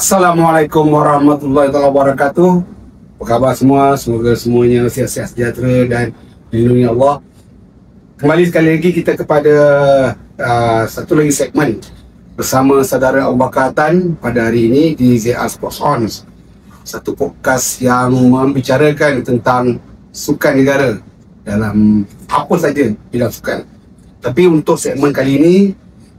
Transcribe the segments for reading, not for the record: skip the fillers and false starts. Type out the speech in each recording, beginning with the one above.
Assalamualaikum warahmatullahi wabarakatuh. Apa khabar semua? Semoga semuanya sihat-sihat sejahtera dan dilindungi Allah. Kembali sekali lagi kita kepada satu lagi segmen bersama saudara Abu Bakar Tan pada hari ini di ZR Sports On. Satu podcast yang membicarakan tentang sukan negara dalam apa saja bidang sukan. Tapi untuk segmen kali ini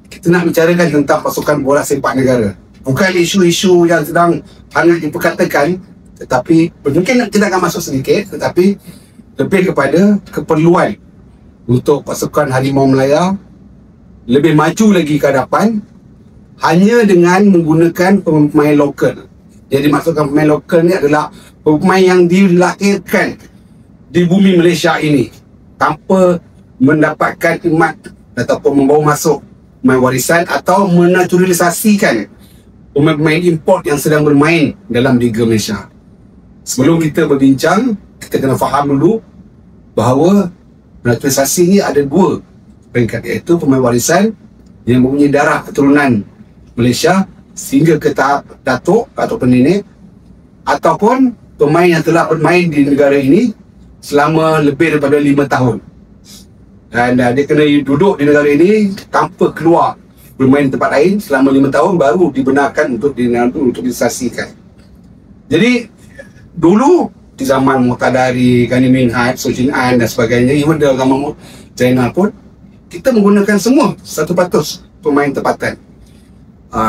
kita nak bicarakan tentang pasukan bola sepak negara. Bukan isu-isu yang sedang hangat diperkatakan, tetapi mungkin kita akan masuk sedikit, tetapi lebih kepada keperluan untuk pasukan Harimau Melaya lebih maju lagi ke hadapan hanya dengan menggunakan pemain lokal. Jadi maksudkan pemain lokal ni adalah pemain yang dilahirkan di bumi Malaysia ini tanpa mendapatkan khidmat ataupun membawa masuk pemain warisan atau menaturalisasikan pemain-pemain import yang sedang bermain dalam Liga Malaysia. Sebelum kita berbincang, kita kena faham dulu bahawa naturalisasi ni ada dua peringkat, iaitu pemain warisan yang mempunyai darah keturunan Malaysia sehingga ke tahap datuk atau nenek, ataupun pemain yang telah bermain di negara ini selama lebih daripada 5 tahun. Dan dia kena duduk di negara ini tanpa keluar bermain di tempat lain selama 5 tahun baru dibenarkan untuk disaksikan. Jadi dulu di zaman Muqtadari, Ghani Minhaj, Sojin An dan sebagainya, even dalam zaman Zainal pun kita menggunakan semua 100% pemain tempatan.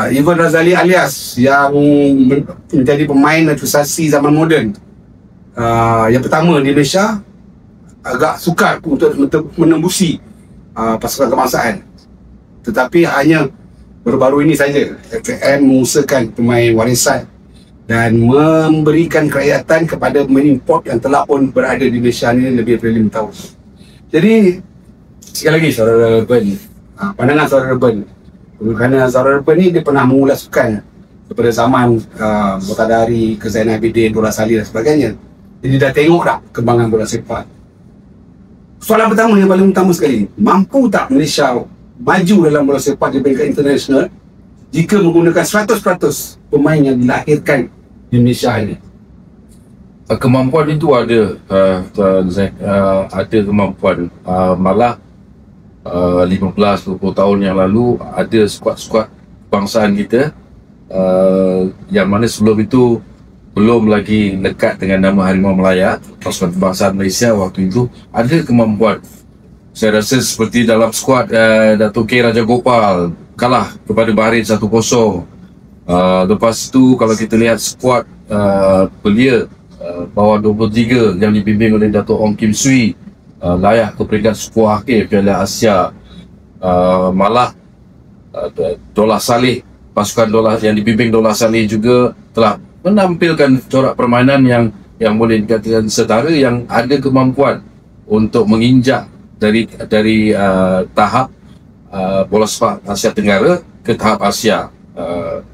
Even Razali Alias yang menjadi pemain naturalisasi zaman moden yang pertama di Malaysia agak sukar untuk menembusi pasukan kebangsaan. Tetapi hanya baru-baru ini saja FAM mengusahakan pemain warisan dan memberikan kerakyatan kepada pemain import yang telah pun berada di Malaysia ini lebih dari 5 tahun. Jadi sekali lagi saudara Ben, pandangan saudara Ben, kerana saudara Ben ni dia pernah mengulas sukan daripada zaman Muqtadari ke Zainal Abidin, Bola Salih dan sebagainya. Jadi dah tengok dah kembangan bola sepak. Soalan pertama yang paling utama sekali, mampu tak Malaysia maju dalam bola sepak di peringkat internasional jika menggunakan 100% pemain yang dilahirkan di Malaysia ini? Kemampuan itu ada, ada kemampuan. Malah 15-20 tahun yang lalu ada skuad-skuad kebangsaan kita yang mana sebelum itu belum lagi lekat dengan nama Harimau Melaya. Pasukan kebangsaan Malaysia waktu itu ada kemampuan. Saya rasa seperti dalam skuad Datuk K. Raja Gopal kalah kepada Bahrain 1-0. Lepas itu kalau kita lihat skuad belia bawah 23 yang dibimbing oleh Datuk Ong Kim Swee layak ke peringkat 10 akhir Piala Asia. Malah Dolah Saleh, pasukan Dolah yang dibimbing Dolah Saleh juga telah menampilkan corak permainan yang boleh dikatakan setara, yang ada kemampuan untuk menginjak dari tahap bola sepak Asia Tenggara ke tahap Asia.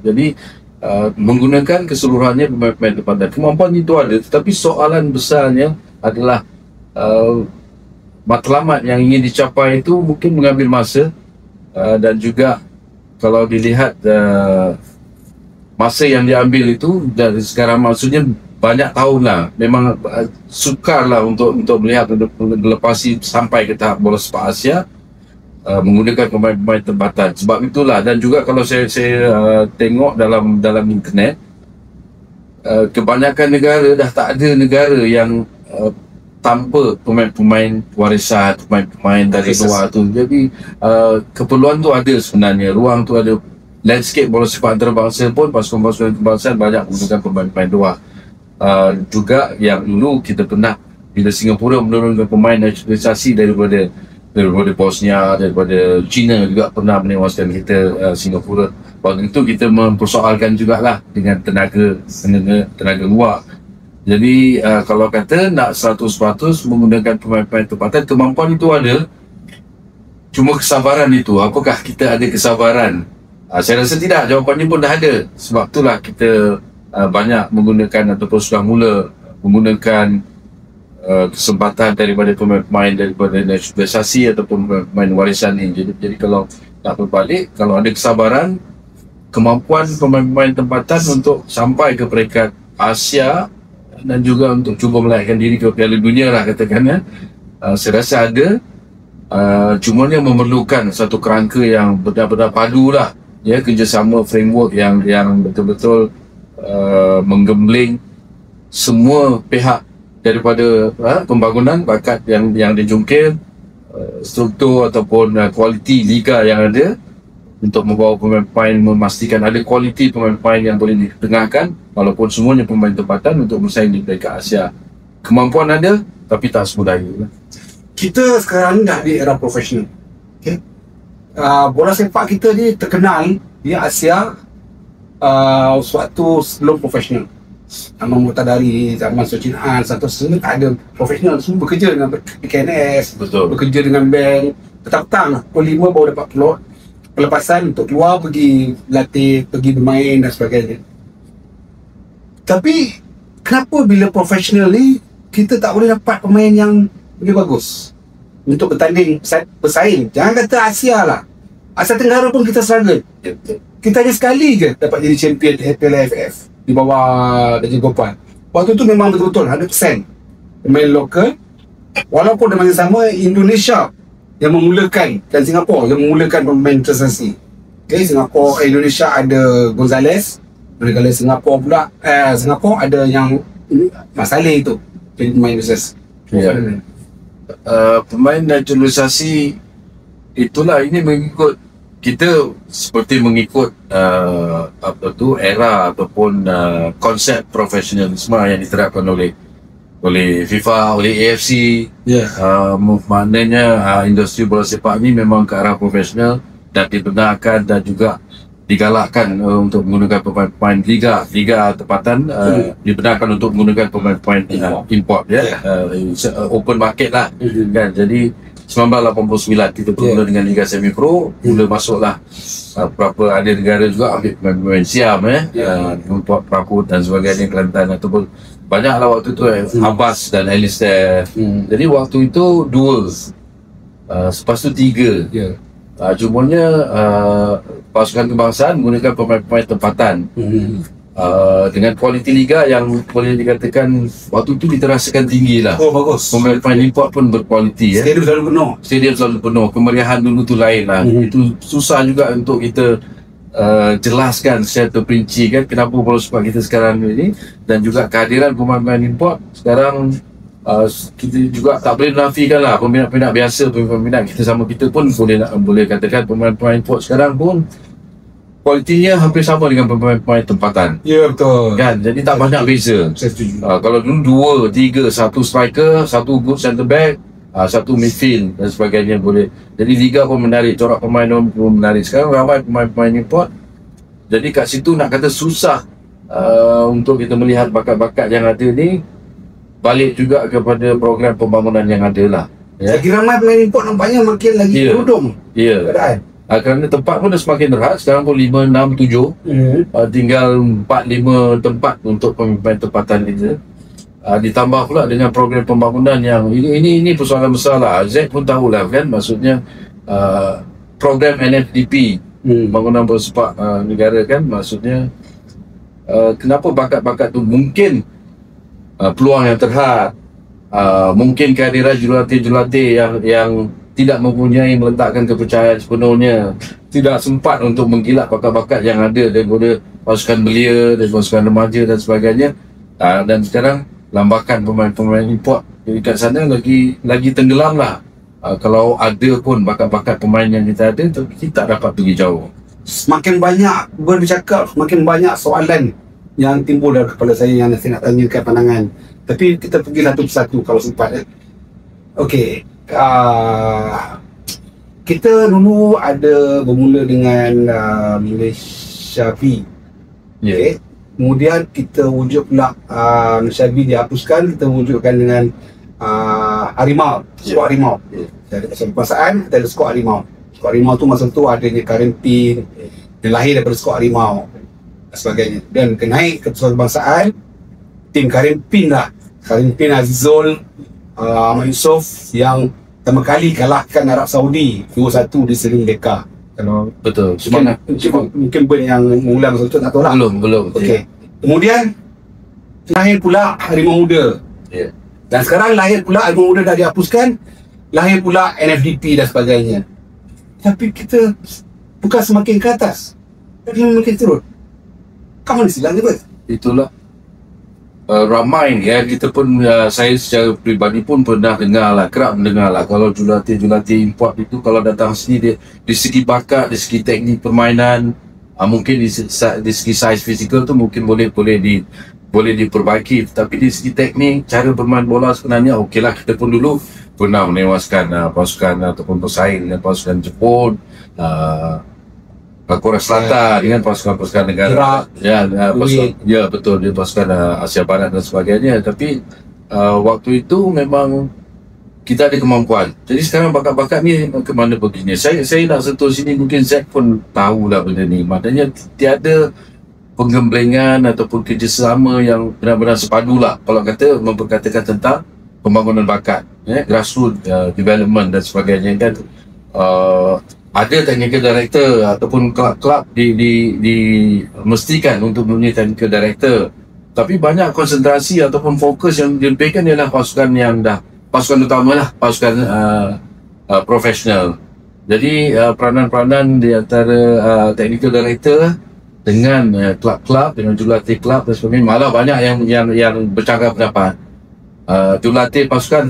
Jadi menggunakan keseluruhannya pemain-pemain tempatan. Kemampuan itu ada, tetapi soalan besarnya adalah matlamat yang ingin dicapai itu mungkin mengambil masa, dan juga kalau dilihat masa yang diambil itu dari sekarang, maksudnya banyak tahun lah. Memang sukar lah untuk melihat melepasi sampai ke tahap bola sepak Asia menggunakan pemain-pemain tempatan. Sebab itulah, dan juga kalau saya tengok dalam internet, kebanyakan negara dah tak ada negara yang tanpa pemain-pemain warisan, pemain-pemain dari luar tu. Jadi keperluan tu ada sebenarnya, ruang tu ada. Landscape bola sepak antarabangsa pun pasukan-pasukan kebangsaan banyak menggunakan pemain-pemain luar. Juga yang dulu kita pernah, bila Singapura menurunkan pemain naturalisasi daripada Bosnia, daripada China juga pernah menewaskan kita Singapura. Waktu itu kita mempersoalkan jugalah dengan tenaga luar. Jadi kalau kata nak 100% menggunakan pemain-pemain tempatan, kemampuan itu ada. Cuma kesabaran itu, apakah kita ada kesabaran? Saya rasa tidak, jawapannya pun dah ada. Sebab itulah kita banyak menggunakan ataupun sudah mula menggunakan kesempatan daripada pemain-pemain daripada naturalisasi ataupun pemain warisan ini. Jadi kalau nak berbalik, kalau ada kesabaran, kemampuan pemain-pemain tempatan untuk sampai ke peringkat Asia dan juga untuk cuba melayakan diri ke Piala Dunia lah katakan ya. Saya rasa ada, cuma dia memerlukan satu kerangka yang benar-benar padu lah ya, kerjasama framework yang betul-betul menggembling semua pihak daripada pembangunan bakat yang dijungkir, struktur ataupun kualiti liga yang ada, untuk membawa pemain-pemain, memastikan ada kualiti pemain-pemain yang boleh ditengahkan walaupun semuanya pemain tempatan untuk bersaing di peringkat Asia. Kemampuan ada tapi tak semudah itu. Kita sekarang dah di era profesional. Okay? Bola sepak kita ni terkenal di Asia waktu sebelum profesional. Zaman Muhtadari, zaman Sochin Han, semua tak ada profesional, semua bekerja dengan PKNS, Betul. bekerja dengan bank. Petang-petang lah, pukul 5 baru dapat pelepasan untuk keluar pergi latih, pergi bermain dan sebagainya. Tapi kenapa bila profesional ni kita tak boleh dapat pemain yang lebih bagus untuk bertanding, bersaing? Jangan kata Asia lah, Asia Tenggara pun kita struggle. Kita hanya sekali je dapat jadi champion Piala AFF di bawah Darjah Gopal. Waktu tu memang betul-betul 100% pemain lokal. Walaupun dengan sama Indonesia yang memulakan dan Singapura yang memulakan pemain prestasi. Okay, Indonesia ada Gonzales, manakala Singapura ada yang Mas Saleh itu jadi pemain prestasi. Ya. Pemain naturalisasi itulah, ini mengikut kita seperti mengikut era ataupun konsep profesionalisme yang diterapkan oleh FIFA, oleh AFC. Maknanya industri bola sepak ni memang ke arah profesional dan dibenarkan dan juga digalakkan untuk menggunakan pemain-pemain liga tempatan, dibenarkan untuk menggunakan pemain-pemain import ya. Open market lah kan. Jadi 1989 kita bermula dengan Liga Semi Pro, mula masuklah beberapa ada negara juga ambil pemain-pemain Siam import Prakut dan sebagainya, Kelantan ataupun banyaklah waktu tu Abbas dan Alistair. Jadi waktu itu 2, lepas tu 3. Cumanya pasukan kebangsaan menggunakan pemain-pemain tempatan dengan kualiti liga yang boleh dikatakan waktu tu kita rasakan tinggi lah. Bagus. Pemain-pemain import pun berkualiti ya. Stadium selalu penuh. Kemeriahan dulu tu lain lah. Itu susah juga untuk kita jelaskan secara terperinci kan kenapa bola sepak kita sekarang ini, dan juga kehadiran pemain-pemain import sekarang kita juga tak boleh menafikan lah. Peminat-peminat biasa, peminat kita sama kita pun boleh katakan pemain-pemain import sekarang pun kualitinya hampir sama dengan pemain-pemain tempatan. Ya, betul kan, jadi tak banyak beza. Saya setuju. Kalau dulu 2, 3, 1 striker, 1 good centre back, 1 midfield dan sebagainya boleh. Jadi liga pun menarik, corak pemain pun menarik. Sekarang ramai pemain-pemain import. Jadi kat situ nak kata susah untuk kita melihat bakat-bakat yang ada ni. Balik juga kepada program pembangunan yang ada lah ya. Saya kira ramai pemain import nampaknya makin lagi berudung. Ya. Kerana tempat pun dah semakin rehat. Sekarang pun 5, 6, 7 tinggal 4, 5 tempat untuk pemain tempatan kita. Ditambah pula dengan program pembangunan yang ini persoalan besar lah. Z pun tahulah kan, maksudnya program NFDP, pembangunan bola sepak negara kan, maksudnya kenapa bakat-bakat tu mungkin peluang yang terhad, mungkin kehadiran jurulatih yang tidak mempunyai meletakkan kepercayaan sepenuhnya, tidak sempat untuk menggilak bakat-bakat yang ada daripada pasukan belia dan pasukan remaja dan sebagainya, dan sekarang lambakan pemain-pemain import dekat sana lagi tenggelam lah. Kalau ada pun bakat-bakat pemain yang kita ada, kita tak dapat pergi jauh. Semakin banyak bercakap, semakin banyak soalan yang timbul dalam kepala saya yang saya nak tanyakan pandangan. Tapi kita pergi satu persatu kalau sempat. Okey, kita dulu ada bermula dengan Malaysia B. Okay. Kemudian kita wujud pula Malaysia B dihapuskan, kita wujudkan dengan Harimau, skor Harimau. Dari kebangsaan kita ada skor Harimau. Skor Harimau tu masa tu adanya Karim Pin, dia lahir daripada skor Harimau dan sebagainya. Dan naik ke skor kebangsaan, tim Karim Pin lah, Karim Pin, Azizul, Ahmad Yusof yang pertama kali kalahkan Arab Saudi 2-1 di Seri Melaka. Kalau Betul. mungkin Ben yang mengulang betul tak tahu lah. Belum. Okey. Kemudian lahir pula Harimau Muda. Ya. Dan sekarang lahir pula Harimau Muda dah dihapuskan, lahir pula NFDP dan sebagainya. Tapi kita bukan semakin ke atas, tapi makin turun. Kamu mana silang dia? Itulah ramai ya, kita pun saya secara peribadi pun pernah dengar lah, kerap mendengar lah kalau jurulatih import itu kalau datang sini dia di segi bakat, di segi teknik permainan, mungkin di segi size fizikal tu mungkin boleh diperbaiki, tapi di segi teknik, cara bermain bola sebenarnya okeylah. Kita pun dulu pernah menewaskan pasukan ataupun bersaing dengan pasukan Jepun, Korea Selatan dengan pasukan-pasukan negara betul, dia pasukan Asia Barat dan sebagainya. Tapi waktu itu memang kita ada kemampuan. Jadi sekarang bakat-bakat ni ke mana perginya? Saya nak sentuh sini, mungkin Zack pun tahulah benda ni. Maknanya tiada penggemblengan ataupun kerjasama yang benar-benar sepadu lah kalau kata memperkatakan tentang pembangunan bakat, grassroots development dan sebagainya kan. Ada technical director ataupun kelab-kelab mestikan untuk mempunyai technical director, tapi banyak konsentrasi ataupun fokus yang diberikan ialah pasukan yang pasukan utama lah, pasukan profesional. Jadi peranan-peranan di antara technical director dengan kelab-kelab, dengan jurulatih kelab dan sebagainya, malah banyak yang bercakap pendapat jurulatih pasukan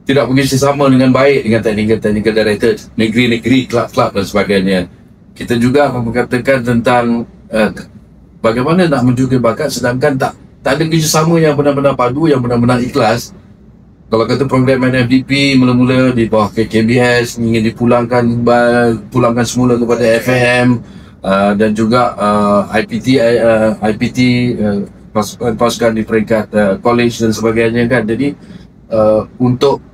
tidak bekerjasama dengan baik dengan technical director negeri-negeri, kelab-kelab dan sebagainya. Kita juga mengatakan tentang bagaimana nak menunjukkan bakat sedangkan tak ada kerjasama yang benar-benar padu, yang benar-benar ikhlas. Kalau kata program NFDP mula-mula di bawah KBS ingin pulangkan semula kepada FM dan juga IPT pasukan di peringkat college dan sebagainya kan. Jadi untuk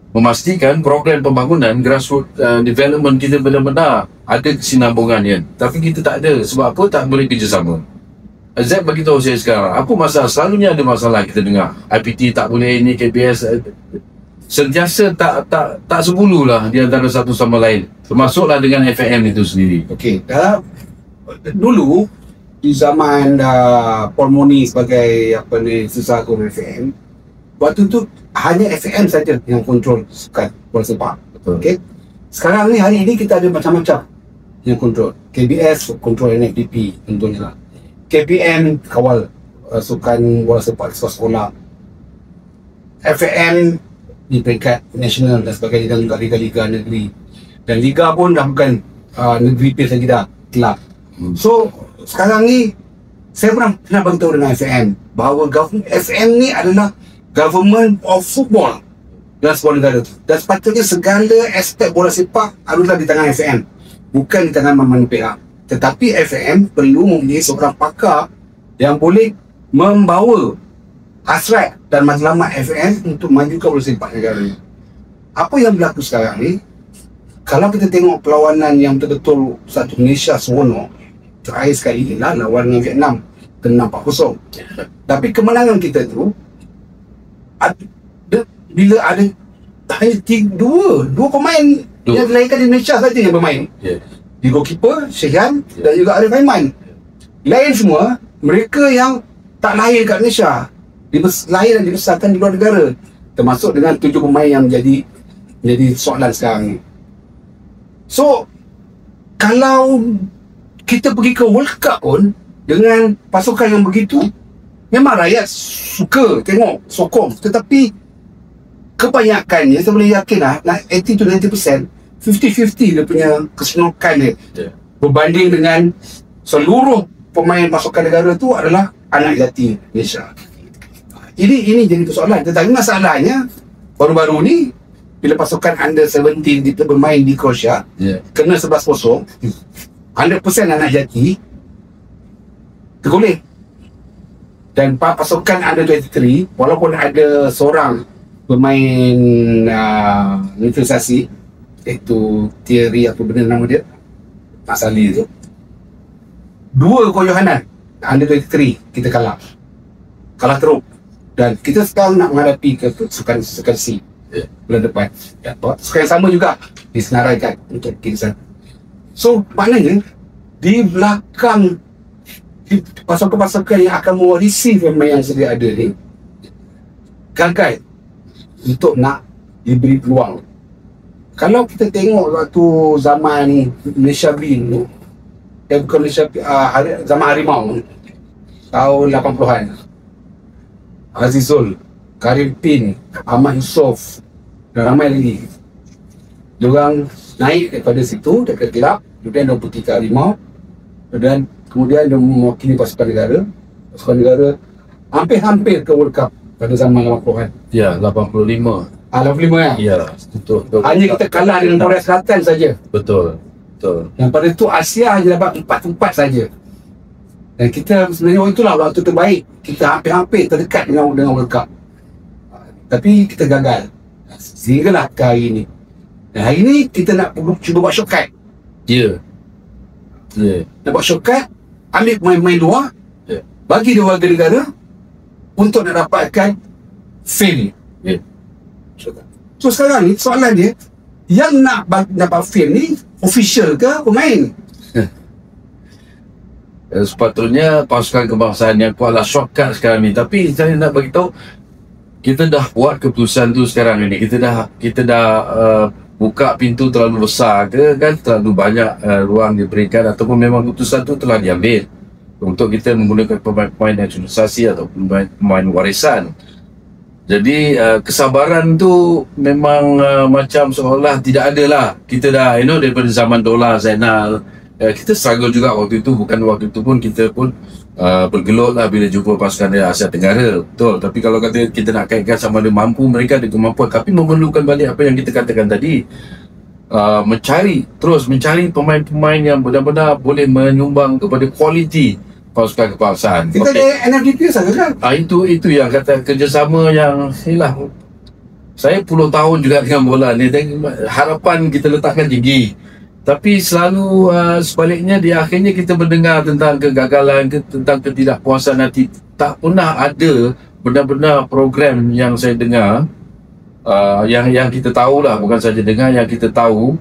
memastikan program pembangunan grassroots development kita benar-benar ada kesinambungannya, tapi kita tak ada. Sebab apa? Tak boleh kerjasama. Zack bagi tahu saya sekarang apa masalah. Selalunya ada masalah, kita dengar IPT tak boleh ini, KBS sentiasa tak sebulu lah di antara satu sama lain, termasuklah dengan FAM itu sendiri. Okey, dulu di zaman Paul Moni sebagai susah agung FAM, waktu tu hanya FAM saja yang kontrol sukan bola sepak. Okey. Sekarang ni, hari ini kita ada macam-macam yang kontrol. KBS kontrol NFDP contohnya lah. KPM kawal sukan bola sepak di sekolah. FAM di peringkat nasional dan sebagainya, dan juga liga-liga negeri. Dan liga pun dah bukan negeri pun lagi, dah kelab. So sekarang ni saya pernah beritahu dengan FAM bahawa FAM ni adalah government of football dan sebuah negara tu, dan sepatutnya segala aspek bola sepak adalah di tangan FAM, bukan di tangan mana-mana pihak. Tetapi FAM perlu mempunyai seorang pakar yang boleh membawa hasrat dan matlamat FAM untuk majukan bola sepak negara ni. Apa yang berlaku sekarang ni, kalau kita tengok perlawanan yang betul-betul satu Malaysia seronok, terakhir sekali ialah lawan dengan Vietnam, kena 4-0. Tapi kemenangan kita tu bila ada hanya dua pemain yang dilahirkan di Malaysia saja yang bermain. Di goalkeeper Syehan dan juga Arif Aiman. Lain semua mereka yang tak lahir kat Malaysia, lahir dan dibesarkan di luar negara, termasuk dengan 7 pemain yang jadi soalan sekarang ni. So kalau kita pergi ke World Cup pun dengan pasukan yang begitu, memang rakyat suka tengok, sokong, tetapi kebanyakannya saya boleh yakin lah 80 to 90%, 50-50 dia punya keseronokan dia, berbanding dengan seluruh pemain pasukan negara tu adalah anak jati Malaysia. Ini jadi persoalan. Tetapi masalahnya baru-baru ni bila pasukan under 17 kita bermain di Croatia, kena 11-0, 100% anak jati tergoleh. Dan pasukan under 23, walaupun ada seorang pemain naturalisasi, iaitu Thierry apa benda nama dia, Asali tu, 2 kejohanan under 23 kita kalah teruk. Dan kita sekarang nak menghadapi ke sukan C. bulan depan. Sekarang sama juga disenaraikan untuk kita. So maknanya di belakang pasukan-pasukan yang akan mewarisi pemain yang sedia ada ni gagal untuk nak diberi peluang. Kalau kita tengok waktu zaman Malaysia Bin tu, bukan Malaysia, zaman Harimau tahun 80-an, Azizul, Karim Pin, Ahmad Yusof dan ramai lagi, diorang naik daripada situ, daripada kelab, kemudian dia pergi ke Harimau dan kemudian dia mewakili pasukan negara. Pasukan negara hampir-hampir ke World Cup pada zaman 80-an. Ya, 85. 85 kan? Ya, betul. Hanya kita kalah dengan Korea Selatan saja. Betul. Dan pada itu Asia hanya dapat 4 tempat saja. Dan kita sebenarnya itulah waktu terbaik. Kita hampir-hampir terdekat dengan World Cup. Tapi kita gagal. Sehinggalah ke hari ini. Dan hari ini kita nak cuba buat shortcut. Ya. Nak buat shortcut, ambil pemain-pemain luar, bagi dia warga negara untuk nak dapatkan fame. So sekarang ni soalan dia, yang nak dapat fame ni official ke pemain? Sepatutnya pasukan kebangsaan yang kuatlah shortcut sekarang ni. Tapi saya nak bagi tahu, kita dah buat keputusan tu sekarang ni. Kita dah buka pintu terlalu besar ke kan, terlalu banyak ruang diberikan, ataupun memang keputusan tu telah diambil untuk kita menggunakan pemain-pemain naturalisasi atau pemain warisan. Jadi kesabaran tu memang macam seolah tidak ada lah. Kita dah daripada zaman Dola, Zainal, kita struggle juga waktu itu. Bukan waktu itu pun kita pun bergelut lah bila jumpa pasukan dari Asia Tenggara. Betul. Tapi kalau kata kita nak kaitkan sama ada mampu, mereka ada kemampuan, tapi memerlukan balik apa yang kita katakan tadi, terus mencari pemain-pemain yang benar-benar boleh menyumbang kepada kualiti pasukan kebangsaan. Kita ada NFDP saja kan? Itu yang kata kerjasama yang saya puluh tahun juga dengan bola ni, harapan kita letakkan tinggi, tapi selalu sebaliknya di akhirnya kita mendengar tentang kegagalan, tentang ketidakpuasan hati. Tak pernah ada benar-benar program yang saya dengar, yang kita tahulah, bukan saja dengar, yang kita tahu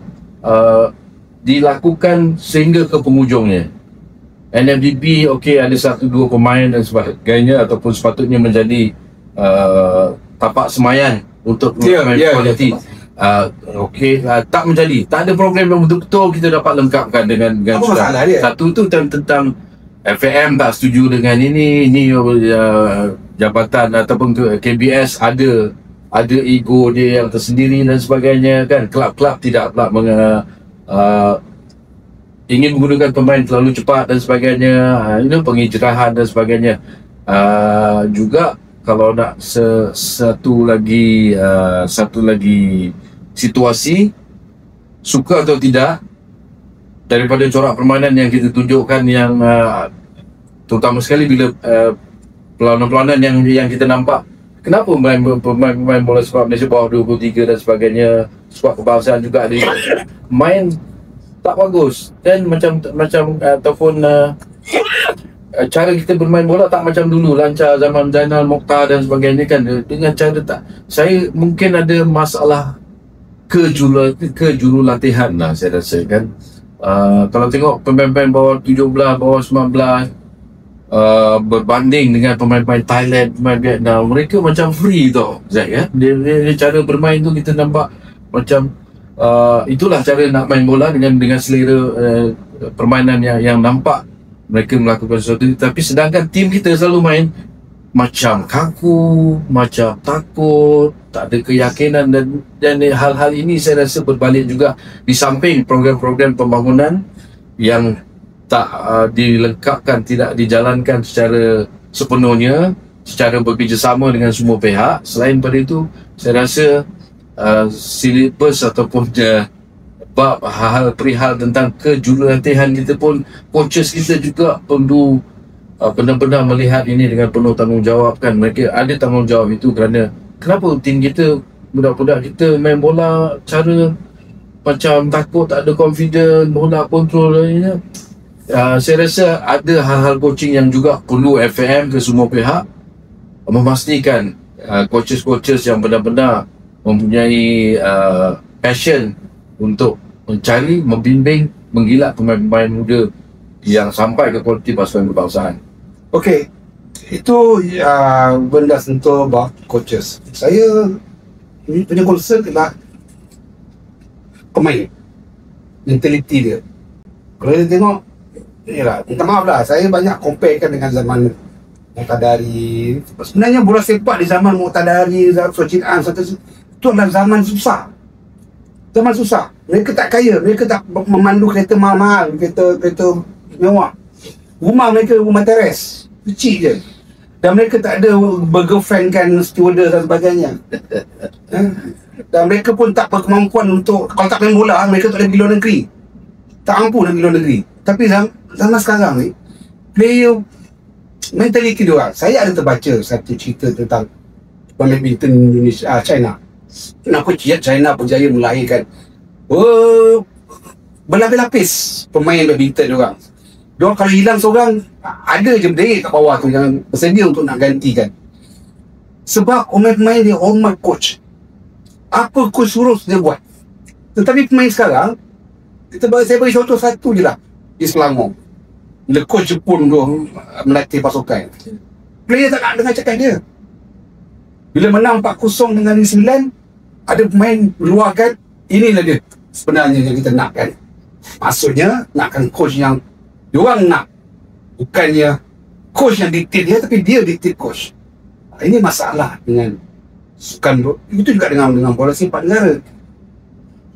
dilakukan sehingga ke penghujungnya. NFDP ada 1-2 pemain dan sebagainya, ataupun sepatutnya menjadi tapak semayan untuk pemain kualiti. Tak menjadi. Tak ada program yang betul-betul kita dapat lengkapkan dengan apa masalah dia? Satu tu tentang FAM tak setuju dengan ini jabatan ataupun KBS ada ego dia yang tersendiri dan sebagainya kan. Kelab-kelab tidak pula ingin menggunakan pemain terlalu cepat dan sebagainya, pengijrahan dan sebagainya. Juga kalau nak satu lagi situasi, suka atau tidak, daripada corak permainan yang kita tunjukkan, yang terutama sekali bila perlawanan-perlawanan yang kita nampak, kenapa pemain bola sepak Malaysia bawah 23 dan sebagainya, skuad kebangsaan juga ada main tak bagus, dan macam ataupun cara kita bermain bola tak macam dulu, lancar zaman Zainal, Mokhtar dan sebagainya kan, dengan cara tak. Saya mungkin ada masalah kejurulatihan lah, saya rasa kan. Kalau tengok pemain-pemain bawah 17, bawah 19, berbanding dengan pemain-pemain Thailand, pemain Vietnam, mereka macam free tau, Zack ya. Dia cara bermain tu kita nampak macam itulah cara nak main bola dengan selera permainan yang nampak mereka melakukan sesuatu. Tapi sedangkan tim kita selalu main macam kaku, macam takut, tak ada keyakinan, dan hal-hal ini saya rasa berbalik juga di samping program-program pembangunan yang tak dilengkapkan, tidak dijalankan secara sepenuhnya, secara bekerjasama dengan semua pihak. Selain pada itu, saya rasa silibus ataupun bab hal perihal tentang kejurulatihan kita pun, coaches kita juga perlu benar-benar melihat ini dengan penuh tanggungjawab kan. Mereka ada tanggungjawab itu, kerana kenapa tim kita, budak-budak kita main bola cara macam takut, tak ada confident, bola kontrol lainnya. Saya rasa ada hal-hal coaching yang juga perlu FAM ke semua pihak memastikan coaches-coaches yang benar-benar mempunyai passion untuk mencari, membimbing, menggilak pemain-pemain muda yang sampai ke kualiti pasukan kebangsaan. Okey, itu benda sentuh about coaches. Saya punya concern adalah pemain, mentaliti dia. Kalau kita tengok, yalah, minta maaf lah, saya banyak comparekan dengan zaman Muqtaddari. Sebenarnya bola sepak di zaman Muqtaddari, Sochin An, itu adalah zaman susah. Zaman susah. Mereka tak kaya, mereka tak memandu kereta mahal-mahal, kereta mewah. Rumah mereka rumah teres, kecil je. Dan mereka tak ada bergirlfriend-kan stewardess dan sebagainya. Dan mereka pun tak berkemampuan untuk, kalau tak main bola, mereka tak boleh pergi luar negeri. Tak mampu nak pergi luar negeri. Tapi zaman sekarang ni, player mentaliti dia orang. Saya ada terbaca satu cerita tentang badminton Indonesia, China. Kenapa China berjaya melahirkan berlapis-lapis pemain badminton dia orang. Dia kalau hilang seorang, ada je berdiri kat bawah tu yang bersedia untuk nak gantikan. Sebab pemain-pemain dia hormat coach. Apa coach suruh dia buat. Tetapi pemain sekarang, saya bagi contoh satu je lah di Selangor. Bila coach Jepun tu melatih pasukan, player tak nak dengar cakap dia. Bila menang 4-0 dengan New Zealand, ada pemain luarkan, inilah dia sebenarnya yang kita nakkan. Maksudnya nakkan coach yang diorang nak, bukannya coach yang diktir dia, tapi dia diktir coach. Ini masalah dengan sukan. Itu juga dengan bola sepak negara.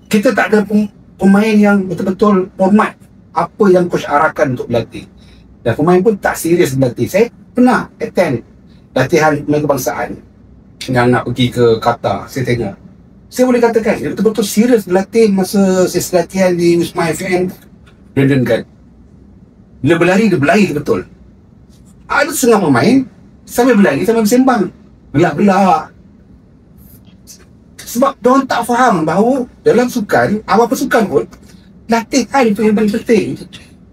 Kita tak ada pemain yang betul-betul hormat apa yang coach arahkan untuk berlatih. Dan pemain pun tak serius berlatih. Saya pernah attend latihan pemain kebangsaan yang nak pergi ke Qatar. Saya tengok, saya boleh katakan dia betul-betul serius berlatih. Masa saya latihan di Wisma FM London kan, bila berlari, dia berlari betul. Ada setengah pemain sambil berlari, sambil bersembang, belak-belak. Sebab diorang tak faham bahawa dalam sukan, apa-apa sukan pun, latihan itu yang paling penting.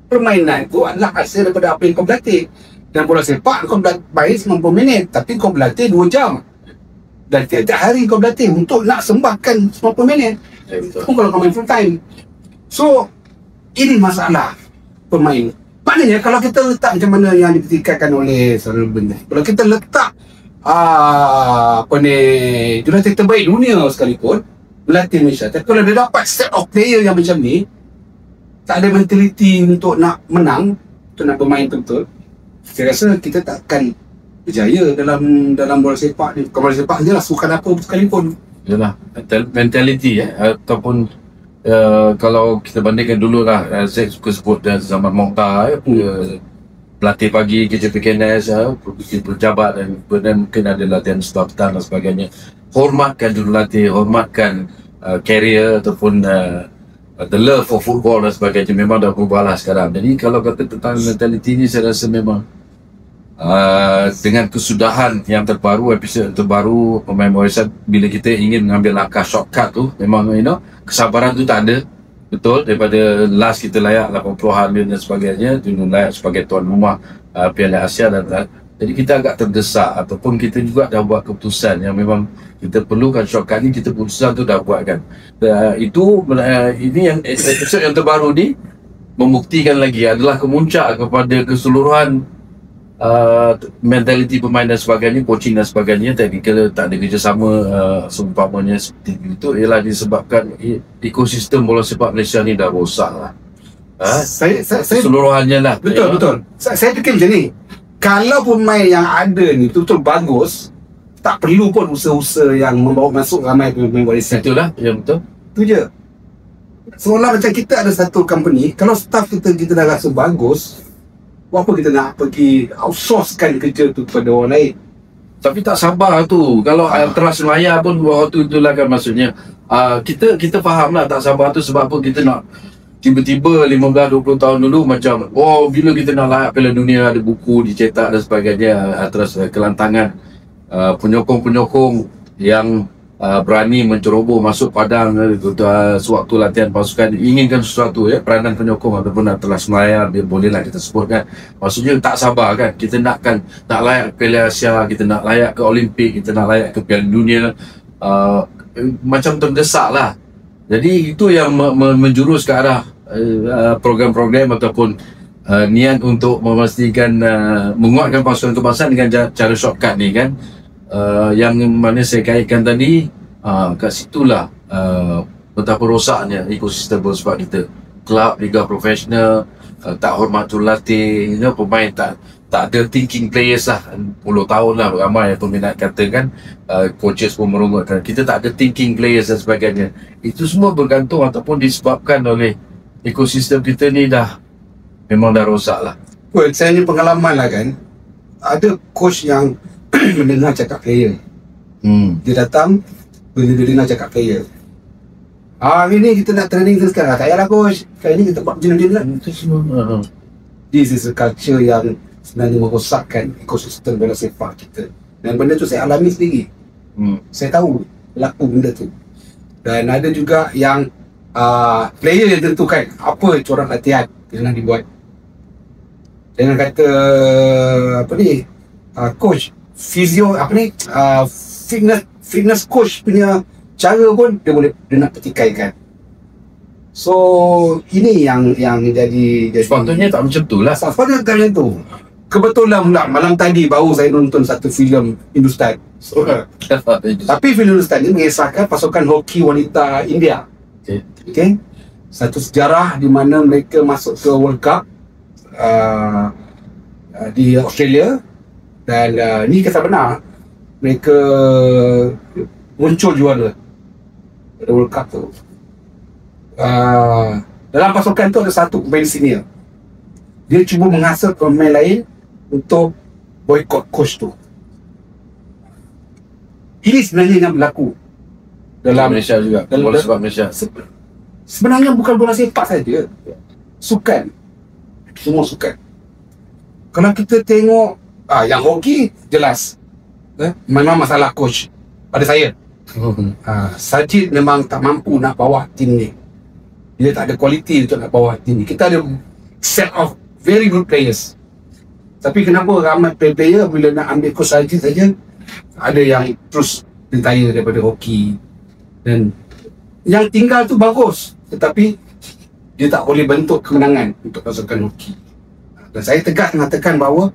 Permainan tu adalah hasil daripada apa yang kau berlatih. Dan bola sepak kau main 90 minit, tapi kau berlatih 2 jam. Dan tiap-tiap hari kau berlatih untuk nak sembahkan 90 minit. Pun kalau kau main full time. So, ini masalah pemain. Maknanya kalau kita letak macam mana yang dipertikaikan oleh Sarul Benda, kalau kita letak jurulatih terbaik dunia sekalipun berlatih Malaysia, tapi kalau dia dapat set of player yang macam ni, tak ada mentaliti untuk nak menang, untuk nak bermain betul, saya rasa kita takkan berjaya dalam bola sepak ni. Kalau bola sepak je lah, sukan apa sekalipun. Yalah, mentality ataupun kalau kita bandingkan dulu lah, saya suka sebut zaman Mokhtar, pelatih pagi kerja PKNS, berjabat dan mungkin ada latihan setelah dan sebagainya. Hormatkan jurulatih, hormatkan career ataupun the love for football dan sebagainya. Memang dah berubah lah sekarang. Jadi kalau kata tentang mentality ni, saya rasa memang dengan kesudahan yang terbaru, episod terbaru pemain warisan, bila kita ingin mengambil langkah shortcut tu, memang kesabaran tu tak ada. Betul, daripada last kita layak 80-an dan sebagainya, dulu layak sebagai tuan rumah Piala Asia dan jadi kita agak terdesak, ataupun kita juga dah buat keputusan yang memang kita perlukan shortcut ni, kita keputusan tu dah buat kan. Ini yang episod yang terbaru ni membuktikan lagi adalah kemuncak kepada keseluruhan mentaliti pemain dan sebagainya, coaching dan sebagainya. Tapi kalau tak ada kerjasama seumpamanya seperti itu, ialah disebabkan ekosistem bola sepak Malaysia ni dah rosak lah. Saya Keseluruhannya lah. Betul. Saya fikir macam ni, kalau pemain yang ada ni betul-betul bagus, tak perlu pun usaha-usaha yang membawa masuk ramai pemain warisan. Itulah yang betul. Itu je. Seolah macam kita ada satu company, kalau staff kita dah rasa bagus, buat apa kita nak pergi outsourcekan kerja tu kepada orang lain? Tapi tak sabar tu. Kalau teras layar pun waktu itulah kan, maksudnya kita faham lah tak sabar tu sebab apa. Kita nak tiba-tiba 15-20 tahun dulu macam bila kita nak layak Piala Dunia, ada buku dicetak dan sebagainya, terus kelantangan penyokong-penyokong yang berani menceroboh masuk padang sewaktu latihan pasukan, inginkan sesuatu, peranan penyokong ataupun nak telas melayar, bolehlah kita sebutkan. Maksudnya tak sabar kan, kita nak layak ke Piala Asia, kita nak layak ke Olimpik, kita nak layak ke Piala Dunia. macam terdesak lah. Jadi itu yang menjurus ke arah program-program ataupun niat untuk memastikan menguatkan pasukan kebangsaan dengan cara shortcut ni kan. Yang mana saya kaitkan tadi, kat situlah betapa rosaknya ekosistem bola sepak kita. Kelab, liga profesional, tak hormatul latih, pemain tak ada thinking players lah. 10 tahun lah ramai peminat katakan, coaches pun merungut, kita tak ada thinking players dan sebagainya. Itu semua bergantung ataupun disebabkan oleh ekosistem kita ni memang dah rosak lah. Well, saya ni pengalaman lah kan, ada coach yang mendengar cakap player. Dia datang, dia dengar cakap player. Hari ni kita nak training sekarang, tak payahlah coach, kali ni kita buat macam-macam lah. This is a culture yang sebenarnya merosakkan ekosistem bola sepak kita. Dan benda tu saya alami sendiri. Saya tahu berlaku benda tu. Dan ada juga yang player yang tentukan apa corak latihan yang nak dibuat. Jangan kata coach fizio fitness coach punya cara pun dia nak petikaikan. So ini yang jadi sepatutnya tak macam tu lah. Sepatutnya tak macam tu. Kebetulan pula malam tadi baru saya nonton satu filem Hindustan. Tapi filem Hindustan ni mengisahkan pasukan hoki wanita India. Okay. Satu sejarah di mana mereka masuk ke World Cup di Australia, dan ni kisah benar. Mereka muncul juara pada World Cup tu. Dalam pasukan tu ada satu pemain senior. Dia cuba menghasil pemain lain untuk boykot coach tu. Ini sebenarnya yang berlaku dalam Malaysia juga, bola sepak Malaysia. Sebenarnya bukan bola sepak saja, sukan, semua sukan. Kalau kita tengok yang hoki jelas, memang masalah coach pada saya. Sajid memang tak mampu nak bawa tim ni. Dia tak ada kualiti untuk nak bawa tim ni. Kita ada set of very good players, tapi kenapa ramai player bila nak ambil coach Sajid saja ada yang terus retire daripada hoki, dan yang tinggal tu bagus tetapi dia tak boleh bentuk kemenangan untuk pasukan hoki. Dan saya tegas mengatakan bahawa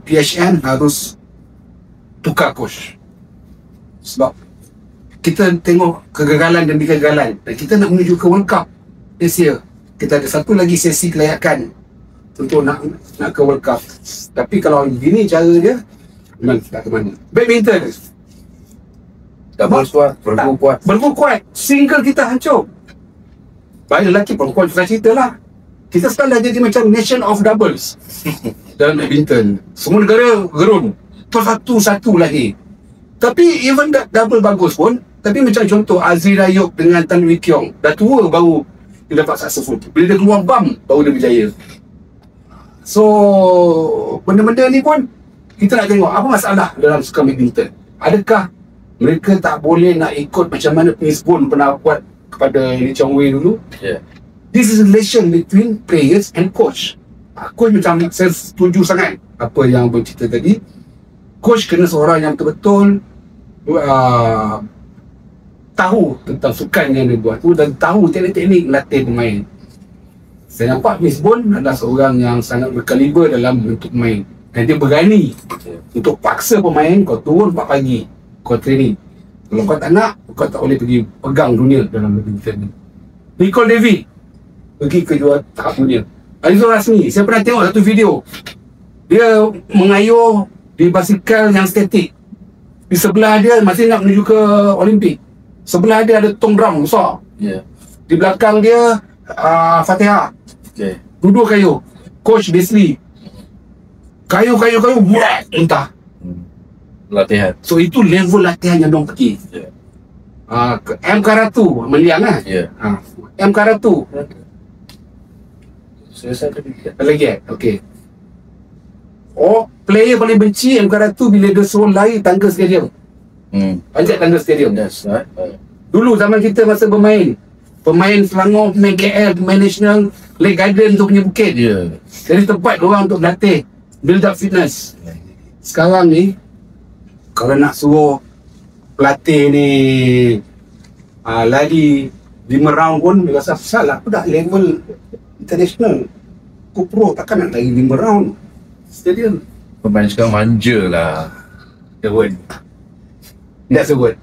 PHN harus tukar coach, sebab kita tengok kegagalan demi kegagalan dan kita nak menuju ke World Cup this year. Kita ada satu lagi sesi kelayakan untuk nak ke World Cup. Tapi kalau gini cara dia, memang tak ke mana. Badminton double kuat, bergu kuat, single kita hancur. Baik lelaki perempuan juga cerita lah. Kita sekarang dah jadi macam nation of doubles dalam badminton. Semua negara gerun, satu lagi. Tapi even double bagus pun, tapi macam contoh Azri Rayuk dengan Tan Wee Kiong, dah tua baru dia dapat successful. Bila dia keluar bam, baru dia berjaya. So benda-benda ni pun kita nak tengok apa masalah dalam sukan badminton. Adakah mereka tak boleh nak ikut macam mana Prince Boone pernah buat kepada Lee Chong Wei dulu? This is a relation between players and coach. Coach macam saya setuju sangat apa yang abang cerita tadi. Coach kena seorang yang betul-betul tahu tentang sukan yang dia buat tu dan tahu teknik-teknik latih pemain. Saya nampak Miss Bond adalah seorang yang sangat berkaliber dalam bentuk pemain, dan dia berani untuk paksa pemain, kau turun 4 pagi, kau training. Kalau kau tak nak, kau tak boleh pergi pegang dunia dalam badminton ni. Nicole David pergi ke juara tahap dunia. Aizul Rasmi, saya pernah tengok satu video, dia mengayuh di basikal yang statik. Di sebelah dia masih nak menuju ke Olimpik. Sebelah dia ada tong drum besar. Di belakang dia Fatihah. Duduk kayu. Coach Beasley. Kayu buat entah. Latihan. So itu level latihan yang diorang pergi. Ke M Karatu Meliang lah. M Karatu. Saya lagi okey. Player paling benci M Karatu bila dia suruh lari tangga stadium. Panjat tangga stadium. Dulu zaman kita masa bermain, pemain Selangor, pemain KL, pemain national, Lake Garden tu punya bukit. Jadi tempat orang untuk berlatih, build up fitness. Sekarang ni kalau nak suruh pelatih ni lari 5 round pun dia rasa salah, aku dah level international, aku pro, takkan nak lari 5 round stadium. Pemain sekarang manja lah. The word, that's the word.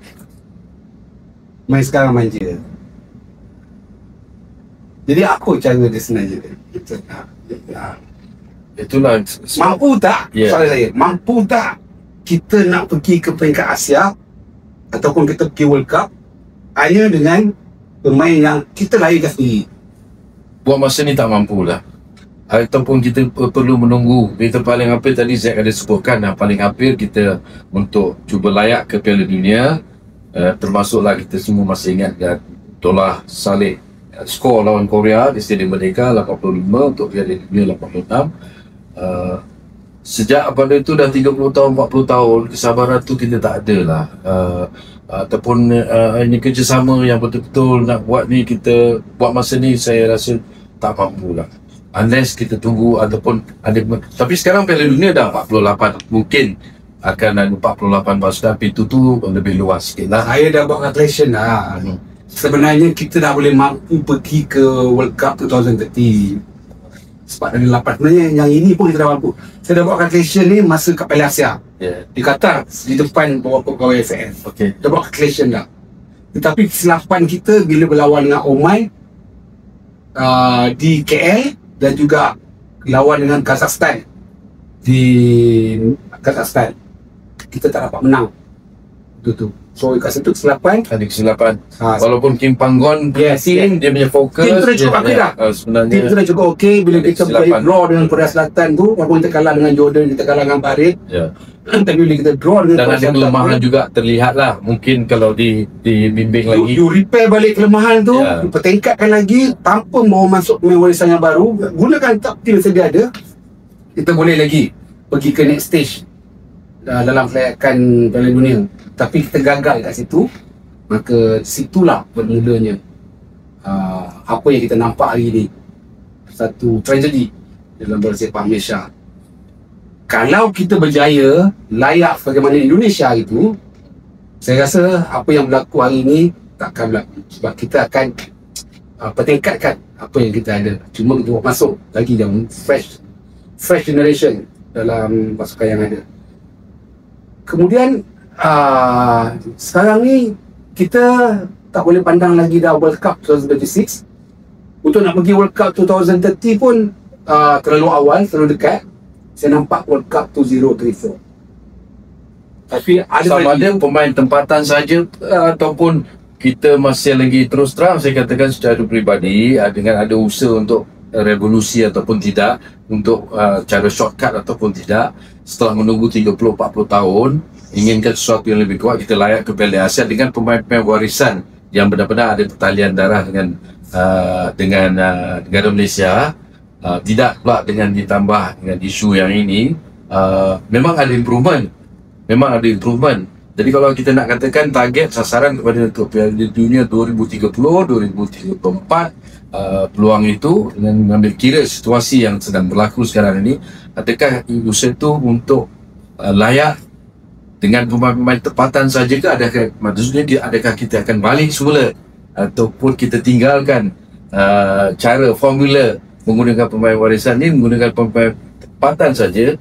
Main sekarang manja. Jadi apa cara dia sebenarnya? Itulah Mampu tak? Yeah. Soalan saya, mampu tak kita nak pergi ke peringkat Asia ataupun kita pergi World Cup hanya dengan pemain yang kita lahirkan sendiri? buat masa ni tak mampulah. Ataupun kita perlu menunggu. Kita paling hampir tadi Zack ada sebutkan, paling hampir kita untuk cuba layak ke Piala Dunia, termasuklah kita semua masih ingat Dollah Saleh skor lawan Korea di Stadium Merdeka 85 untuk Piala Dunia 86. Sejak pada itu dah 30 tahun 40 tahun kesabaran tu kita tak ada lah. Ataupun ini kerjasama yang betul-betul nak buat ni, kita buat masa ni saya rasa tak mampu lah, unless kita tunggu ataupun ada. Tapi sekarang Piala Dunia dah 48, mungkin akan ada 48 pasukan, pintu tu lebih luas sikit lah. Saya dah buat calculation lah. Sebenarnya kita dah boleh mampu pergi ke World Cup 2030 sebab dari 8. Sebenarnya yang ini pun kita dah mampu. Saya dah buat calculation ni masa kat Piala Asia, di Qatar, di depan beberapa pegawai FAN. Dah buat calculation dah. Tetapi kesilapan kita bila berlawan dengan Oman di KL dan juga lawan dengan Kazakhstan di Kazakhstan, kita tak dapat menang. Itu. So kat situ kesilapan. Ada kesilapan. Walaupun Kim Panggon tim dia punya fokus, tim tu dah cukup okey dah. Sebenarnya tim tu dah cukup okey bila kita boleh draw dengan Korea Selatan tu, walaupun kita kalah dengan Jordan, kita kalah dengan Bahrain. Tapi bila kita draw dengan dan ada kelemahan juga terlihat lah. Mungkin kalau dibimbing lagi, you repair balik kelemahan tu, pertingkatkan lagi tanpa mau masuk pemain warisan yang baru, gunakan top team yang sedia ada, kita boleh lagi pergi ke next stage dalam kelayakan Piala Dunia. Tapi kita gagal kat situ, maka situlah bermulanya apa yang kita nampak hari ini, satu tragedi dalam bola sepak Malaysia. Kalau kita berjaya layak bagaimana Indonesia itu, saya rasa apa yang berlaku hari ini takkan berlaku, sebab kita akan pertingkatkan apa yang kita ada. Cuma kita buat masuk lagi yang fresh generation dalam pasukan yang ada. Kemudian sekarang ni kita tak boleh pandang lagi dah World Cup 2026. Untuk nak pergi World Cup 2030 pun terlalu awal, terlalu dekat. Saya nampak World Cup 2034. Tapi ada sama ada pemain tempatan saja ataupun kita masih lagi, terus terang saya katakan secara peribadi, dengan ada usaha untuk revolusi ataupun tidak, untuk cara shortcut ataupun tidak, setelah menunggu 30-40 tahun, inginkan sesuatu yang lebih kuat, kita layak ke Piala Asia dengan pemain-pemain warisan yang benar-benar ada pertalian darah dengan negara Malaysia, tidak pula dengan ditambah dengan isu yang ini. Memang ada improvement, Jadi kalau kita nak katakan target sasaran kepada Piala Dunia 2030, 2034, peluang itu dengan mengambil kira situasi yang sedang berlaku sekarang ini, adakah usaha itu untuk layak dengan pemain-pemain tempatan saja ke? Adakah kita akan balik semula ataupun kita tinggalkan cara formula menggunakan pemain warisan ni, menggunakan pemain tempatan saja?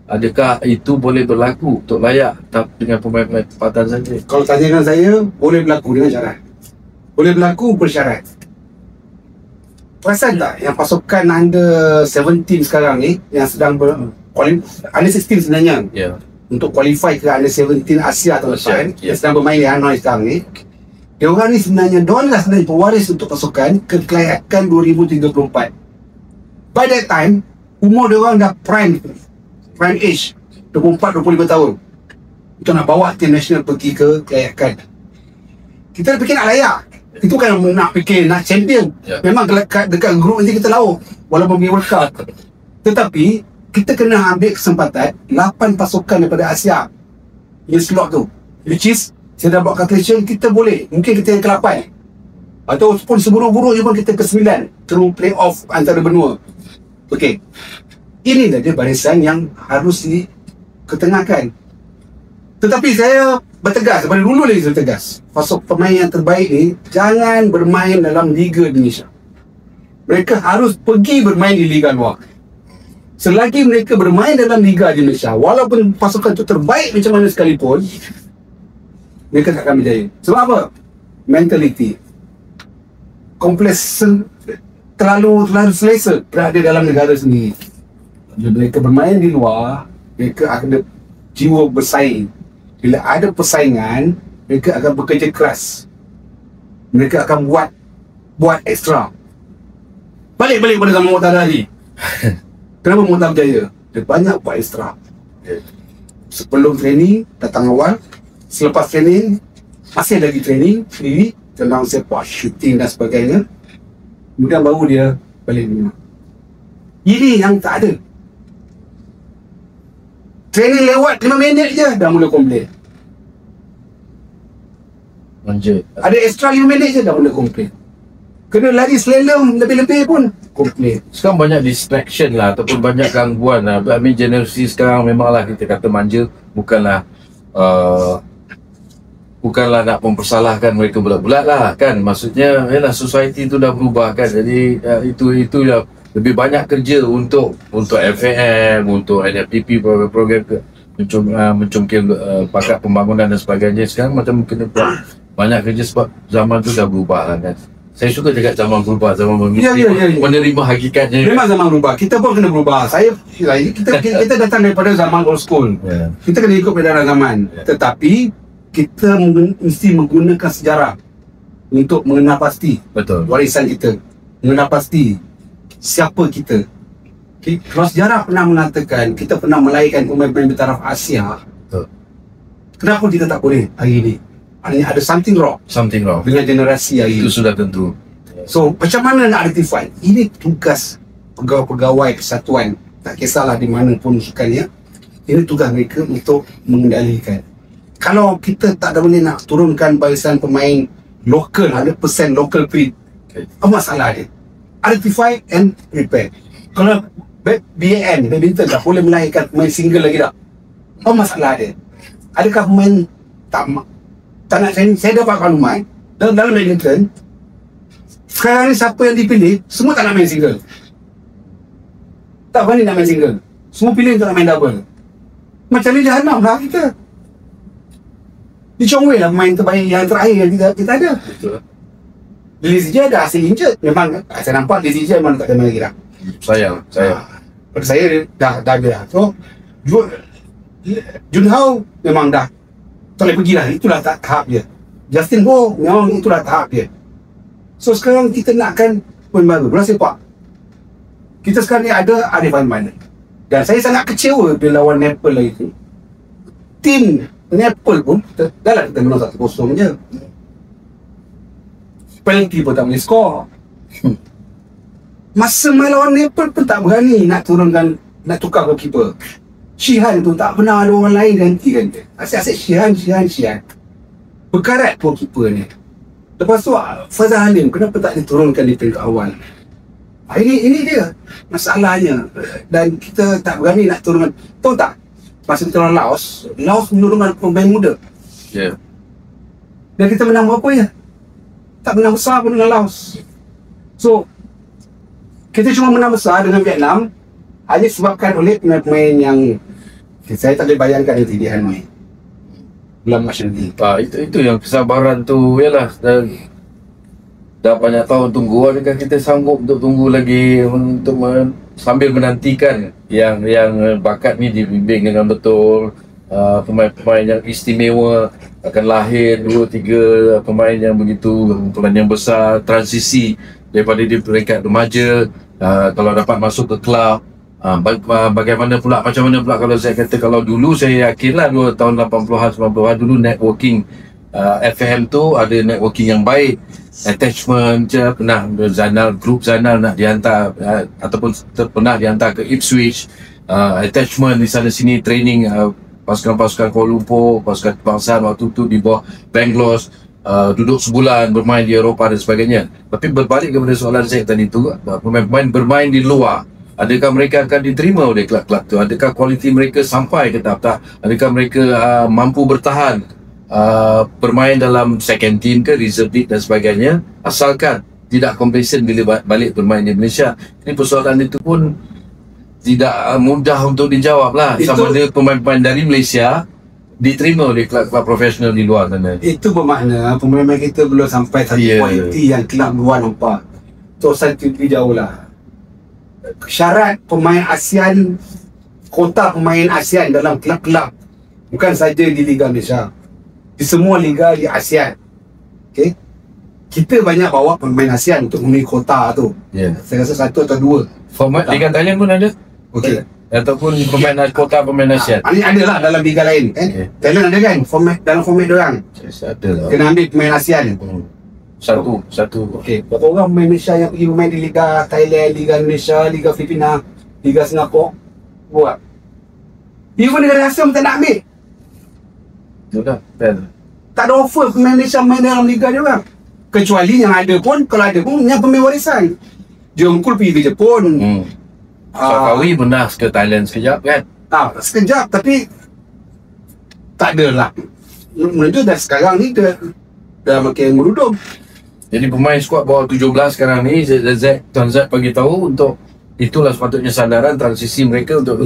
Adakah itu boleh berlaku untuk layak dengan pemain-pemain tempatan saja? Kalau tanyakan saya, boleh berlaku dengan syarat. Boleh berlaku bersyarat. Perasan tak yang pasukan under 17 sekarang ni yang sedang under 16 sebenarnya, untuk qualify ke under 17 Asia tahun depan, yang sedang bermain di Hanoi sekarang ni, dia orang ni sebenarnya pewaris untuk pasukan ke kelayakan 2034. By that time, umur dia orang dah prime age, 24-25 tahun, untuk nak bawa tim nasional pergi ke kelayakan. Kita fikir nak layak, itu kan nak fikir nak champion. Memang dekat grup nanti kita lauk walaupun pergi World Cup. Tetapi kita kena ambil kesempatan 8 pasukan daripada Asia yang slot tu, which is saya dah buat calculation, kita boleh, mungkin kita yang ke-8 ataupun seburuk-buruk je pun kita ke-9 through play-off antara benua. Ini dia barisan yang harus diketengahkan. Tetapi saya bertegas, daripada dulu lagi saya tegas, pasal pemain yang terbaik ni jangan bermain dalam Liga Indonesia. Mereka harus pergi bermain di Liga luar. Selagi mereka bermain dalam Liga Indonesia, walaupun pasukan itu terbaik macam mana sekalipun, mereka tak akan berjaya. Sebab apa? Mentality. Complacent, terlalu selesa berada dalam negara sendiri. Bila mereka bermain di luar, mereka ada jiwa bersaing. Bila ada persaingan, mereka akan bekerja keras. Mereka akan buat ekstra. Balik pada zaman Muqtada tadi. Kenapa Muqtada berjaya? Dia banyak buat ekstra. Sebelum training, datang awal. Selepas training, masih lagi training sendiri tentang sepak, shooting dan sebagainya. Kemudian baru dia balik rumah. Ini yang tak ada. Training lewat 5 minit je dah mula komplain. Lanjut. Ada extra 5 minit je dah mula komplain. Kena lari slalom lebih-lebih pun komplain. Sekarang banyak distraction lah ataupun banyak gangguan lah. I mean, generasi sekarang memanglah kita kata manja, bukanlah nak mempersalahkan mereka bulat-bulat lah kan. Maksudnya yalah, society tu dah berubah kan. Jadi itu lah lebih banyak kerja untuk FAM, untuk NFTP, program mencungkil pakat pembangunan dan sebagainya. Sekarang macam kena buat banyak kerja sebab zaman tu dah berubah lah kan. Saya suka cakap zaman berubah, zaman menerima hakikatnya. Memang zaman berubah. Kita pun kena berubah. Kita datang daripada zaman old school. Kita kena ikut peredaran zaman. Tetapi kita mesti menggunakan sejarah untuk mengenal pasti warisan kita, mengenal pasti siapa kita. Kalau sejarah pernah mengatakan kita pernah melahirkan pemain-pemain bertaraf Asia, kenapa kita tak boleh hari ini? Maknanya ada something wrong dengan generasi hari ini. Itu sudah tentu. So macam mana nak rectify? Ini tugas pegawai-pegawai kesatuan, tak kisahlah di mana pun sukannya. Ini tugas mereka untuk mengendalikan. Kalau kita tak ada boleh nak turunkan barisan pemain lokal, 100% local breed, apa masalah dia? Identify and repair. Kalau BAN, badminton tak boleh melahirkan pemain single lagi tak? Apa masalah dia? Adakah pemain tak nak training? Saya dapat maklumat dalam badminton sekarang ni siapa yang dipilih, semua tak nak main single. Tak berani nak main single. Semua pilih untuk nak main double. Macam ni jahanam lah kita. Di Chong Wei lah pemain terbaik yang terakhir yang kita ada. Betul. Lily Sijia dah hasil injured. Memang saya nampak Lily Sijia memang tak ada lagi dah. Sayang. Pada saya dah ada. So Jun Hao memang dah tak boleh pergi lah. Itulah tahap dia. Justin Ho memang itulah tahap dia. So sekarang kita nakkan pemain baru. Bola sepak. Kita sekarang ni ada Arif Aiman. Dan saya sangat kecewa bila lawan Nepal lagi tu. Tim Nepal pun dah lah kita menang 1-0 je. Penalty pun tak boleh skor. Masa main lawan Nepal pun tak berani nak turunkan, nak tukar goalkeeper. Shihan tu tak pernah ada orang lain gantikan dia. Asyik-asyik Shihan. Berkarat goalkeeper ni. Lepas tu Fazal Halim kenapa tak diturunkan di peringkat awal? Ini dia masalahnya. Dan kita tak berani nak turunkan. Tahu tak? Masa kita lawan Laos menurunkan pemain muda. Ya. Dan kita menang berapa ya? Tak menang besar pun dengan Laos. So kita cuma menang besar dengan Vietnam hanya sebabkan oleh pemain-pemain yang saya tak boleh bayangkan yang tidak main bulan Mac nanti. Itu yang kesabaran tu yalah. Dah banyak tahun tunggu, adakah kita sanggup untuk tunggu lagi untuk sambil menantikan yang bakat ni dibimbing dengan betul, pemain-pemain yang istimewa akan lahir 2-3 pemain yang begitu pemain yang besar, transisi daripada di peringkat remaja, kalau dapat masuk ke kelab. Bagaimana pula, macam mana pula kalau saya kata, kalau dulu saya yakinlah 2 tahun 80-an 90-an dulu networking FM tu ada networking yang baik, attachment je, pernah grup Zanal nak dihantar ataupun pernah dihantar ke Ipswich, attachment di sana sini, training pasukan Kuala Lumpur, pasukan kebangsaan waktu tu di bawah Bangalore, duduk sebulan bermain di Eropah dan sebagainya. Tapi berbalik kepada soalan saya tadi tu, pemain-pemain bermain di luar, Adakah mereka akan diterima oleh kelab-kelab tu? Adakah kualiti mereka sampai ke tahap tak? Adakah mereka mampu bertahan bermain dalam second team ke, reserve league dan sebagainya, asalkan tidak complacent bila balik bermain di Malaysia. Ini persoalan itu pun tidak mudah untuk dijawab lah. Sama ada pemain-pemain dari Malaysia diterima oleh kelab-kelab profesional di luar sana. Itu bermakna pemain kita belum sampai satu kualiti yang kelab luar nampak. Tosan lebih jauh lah. Syarat pemain ASEAN, kota pemain ASEAN dalam kelab-kelab bukan saja di Liga Malaysia, di semua liga di ASEAN. Okay? Kita banyak bawa pemain ASEAN untuk memenuhi kota tu. Saya rasa satu atau dua. Format Liga Thailand pun ada. Okey. Ataupun pemain kota pemain ASEAN. Ini ada lah dalam liga lain. Thailand ada kan? Dalam format diorang. Ada lah. Kena ambil pemain ASEAN. Satu. Okey. Berapa orang pemain Malaysia yang pergi bermain di Liga Thailand, Liga Indonesia, Liga Filipina, Liga Singapura? Buat. Even negara Asia pun tak nak ambil. Sudah. Tak ada offer pemain Malaysia main dalam liga dia orang. Kecuali yang ada pun, kalau ada pun yang pemain warisan. Jongkul pergi ke Jepun. Sakawi pernah ke Thailand sekejap kan? Sekejap, tapi tak ada lah. Menuju dah sekarang ni dah makin merudum. Jadi pemain skuad bawah 17 sekarang ni, Tuan Z bagi tahu untuk itulah sepatutnya sandaran transisi mereka untuk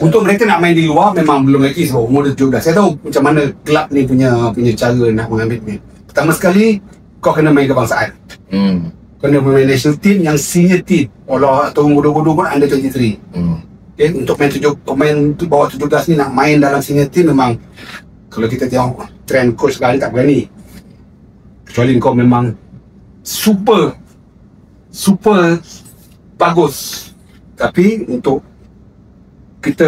untuk mereka nak main di luar memang belum lagi sebab umur 17. Saya tahu macam mana kelab ni punya cara nak mengambil ni. Pertama sekali kau kena main kebangsaan. Kena main national team yang senior team. Walau atau umur 20 pun under 23. Okay, untuk pemain bawah 17 ni nak main dalam senior team memang kalau kita tengok trend coach sekarang tak berani. Kecuali kau memang super bagus. Tapi untuk kita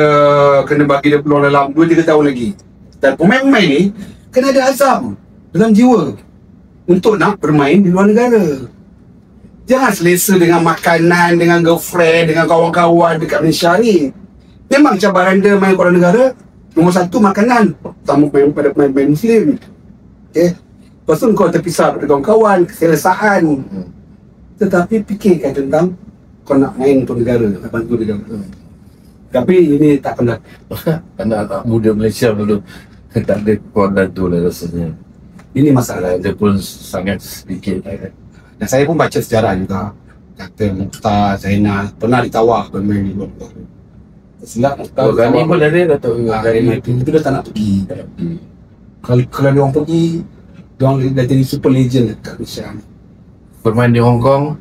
kena bagi dia peluang dalam 2-3 tahun lagi. Dan pemain-pemain ni kena ada azam dalam jiwa untuk nak bermain di luar negara. Jangan selesa dengan makanan, dengan girlfriend, dengan kawan-kawan dekat Malaysia ni. Memang cabaran dia main luar negara, nombor satu makanan, terutama pada pemain Muslim. Okay. Lepas tu kau terpisah dari kawan-kawan, keselesaan. Tetapi fikirkan tentang kau nak main untuk negara, nak bantu negara. Tapi ini tak pernah. Anak-anak muda Malaysia dulu tak ada kekuatan tu lah rasanya. Ini masalah. Dia pun sangat sedikit. Dan saya pun baca sejarah juga. Kata Mukhtar, Zainal pernah ditawar bermain di luar negara. Silap Mukhtar. Gani pun ada Dato' Gani. Itu dah tak nak pergi. Kalau dia orang pergi, dia orang dah jadi super legend dekat Malaysia. Bermain di Hong Kong,